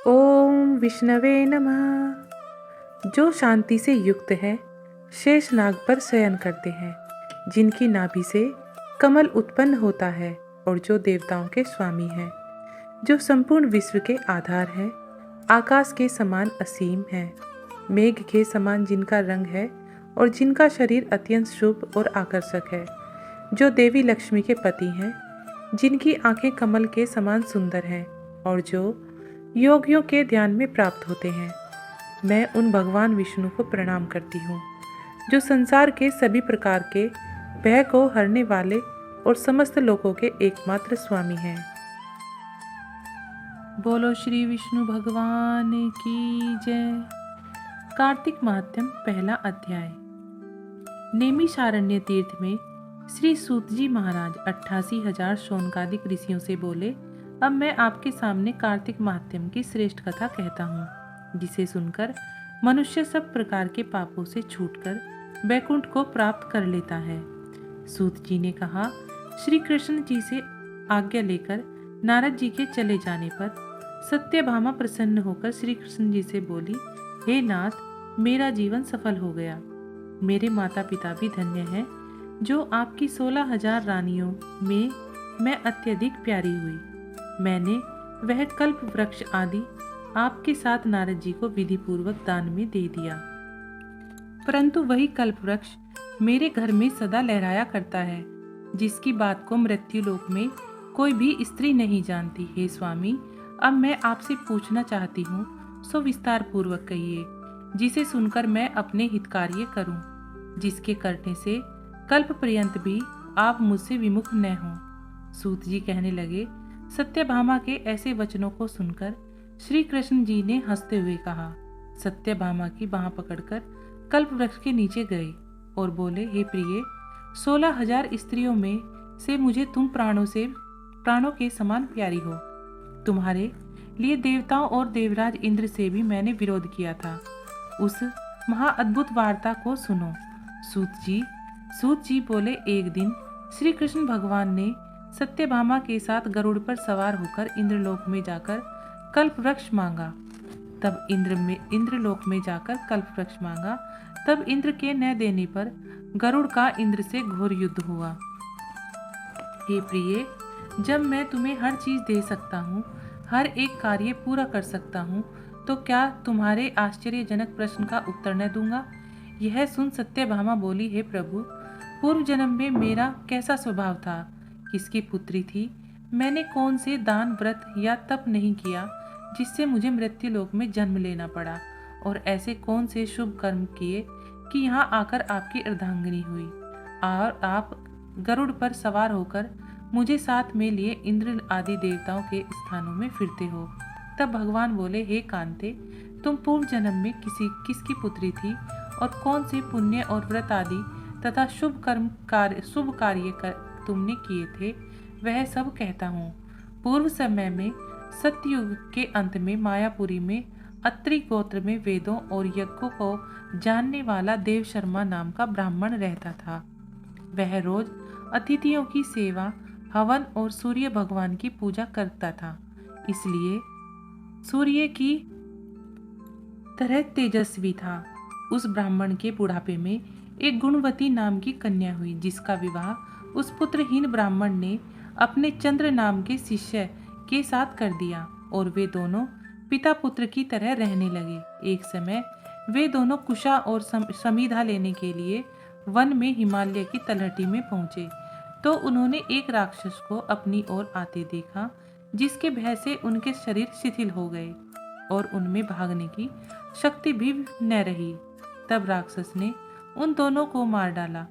ओम विष्णवे नमः। जो शांति से युक्त है, शेष नाग पर शयन करते हैं, जिनकी नाभि से कमल उत्पन्न होता है और जो देवताओं के स्वामी हैं, जो संपूर्ण विश्व के आधार है, आकाश के समान असीम है, मेघ के समान जिनका रंग है और जिनका शरीर अत्यंत शुभ और आकर्षक है, जो देवी लक्ष्मी के पति हैं, जिनकी आंखें कमल के समान सुंदर हैं और जो योगियों के ध्यान में प्राप्त होते हैं। मैं उन भगवान विष्णु को प्रणाम करती हूँ, जो संसार के सभी प्रकार के भय को हरने वाले और समस्त लोगों के एकमात्र स्वामी हैं। बोलो श्री विष्णु भगवान की जय। कार्तिक महात्म्य पहला अध्याय। नैमिषारण्य तीर्थ में श्री सूत जी महाराज 88,000 शौनकादिक ऋषियों से बोले, अब मैं आपके सामने कार्तिक महात्म्य की श्रेष्ठ कथा कहता हूँ, जिसे सुनकर मनुष्य सब प्रकार के पापों से छूटकर वैकुंठ को प्राप्त कर लेता है। सूत जी ने कहा, श्री कृष्ण जी से आज्ञा लेकर नारद जी के चले जाने पर सत्यभामा प्रसन्न होकर श्री कृष्ण जी से बोली, हे नाथ, मेरा जीवन सफल हो गया। मेरे माता पिता भी धन्य हैं, जो आपकी 16,000 रानियों में मैं अत्यधिक प्यारी हुई। मैंने वह कल्प वृक्ष आदि आपके साथ नारद जी को विधि पूर्वक दान में दे दिया, परंतु वही कल्प वृक्ष मेरे घर में सदा लहराया करता है, जिसकी बात को मृत्यु लोक में कोई भी स्त्री नहीं जानती। हे स्वामी, अब मैं आपसे पूछना चाहती हूँ, सो विस्तार पूर्वक कहिए, जिसे सुनकर मैं अपने हित कार्य करूँ, जिसके करने से कल्प पर्यंत भी आप मुझसे विमुख न हों। सूत जी कहने लगे, सत्यभामा के ऐसे वचनों को सुनकर श्री कृष्ण जी ने हंसते हुए कहा, सत्यभामा की बाह पकड़कर कल्प वृक्ष के नीचे गए और बोले, हे प्रिय, 16,000 स्त्रियों में से मुझे तुम प्राणों के समान प्यारी हो। तुम्हारे लिए देवताओं और देवराज इंद्र से भी मैंने विरोध किया था। उस महाअद्भुत वार्ता को सुनो। सूत जी बोले, एक दिन श्री कृष्ण भगवान ने सत्यभामा के साथ गरुड़ पर सवार होकर इंद्रलोक में जाकर कल्प वृक्ष मांगा। तब इंद्र के न देने पर गरुड़ का इंद्र से घोर युद्ध हुआ। हे प्रिय, जब मैं तुम्हें हर चीज दे सकता हूँ, हर एक कार्य पूरा कर सकता हूँ, तो क्या तुम्हारे आश्चर्यजनक प्रश्न का उत्तर न दूंगा? यह सुन सत्यभामा बोली, हे प्रभु, पूर्व जन्म में मेरा कैसा स्वभाव था, किसकी पुत्री थी, मैंने कौन से दान, व्रत या तप नहीं किया जिससे मुझे मृत्यु लोक में जन्म लेना पड़ा, और ऐसे कौन से शुभ कर्म किए कि यहाँ आकर आपकी अर्धांगिनी हुई और आप गरुड़ पर सवार होकर मुझे साथ में लिए इंद्र आदि देवताओं के स्थानों में फिरते हो। तब भगवान बोले, हे कांते, तुम पूर्व जन्म में किसकी पुत्री थी और कौन से पुण्य और व्रत आदि तथा शुभ कार्य तुमने किए थे, वह सब कहता हूँ। पूर्व समय में सत्ययुग के अंत में मायापुरी में अत्रि गोत्र में वेदों और यज्ञों को जानने वाला देव शर्मा नाम का ब्राह्मण रहता था। वह रोज अतिथियों की सेवा, हवन और सूर्य भगवान की पूजा करता था, इसलिए सूर्य की तरह तेजस्वी था। उस ब्राह्मण के बुढ़ापे में एक गुणवती नाम की कन्या हुई, जिसका विवाह उस पुत्रहीन ब्राह्मण ने अपने चंद्र नाम के शिष्य के साथ कर दिया और वे दोनों पिता पुत्र की तरह रहने लगे। एक समय वे दोनों कुशा और समीधा लेने के लिए वन में हिमालय की तलहटी में पहुंचे, तो उन्होंने एक राक्षस को अपनी ओर आते देखा, जिसके भय से उनके शरीर शिथिल हो गए और उनमें भागने की शक्ति भी न रही। तब राक्षस ने उन दोनों को मार डाला।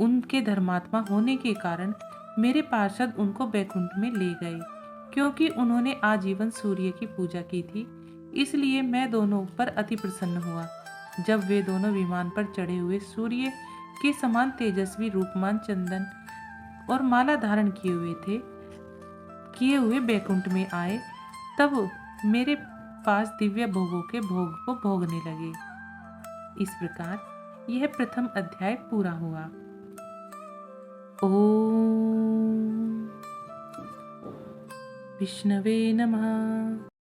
उनके धर्मात्मा होने के कारण मेरे पार्षद उनको बैकुंठ में ले गए। क्योंकि उन्होंने आजीवन सूर्य की पूजा की थी, इसलिए मैं दोनों पर अति प्रसन्न हुआ। जब वे दोनों विमान पर चढ़े हुए सूर्य के समान तेजस्वी रूपमान चंदन और माला धारण किए हुए बैकुंठ में आए, तब मेरे पास दिव्य भोगों के भोग को भोगने लगे। इस प्रकार यह प्रथम अध्याय पूरा हुआ। ओम विष्णवे नमः।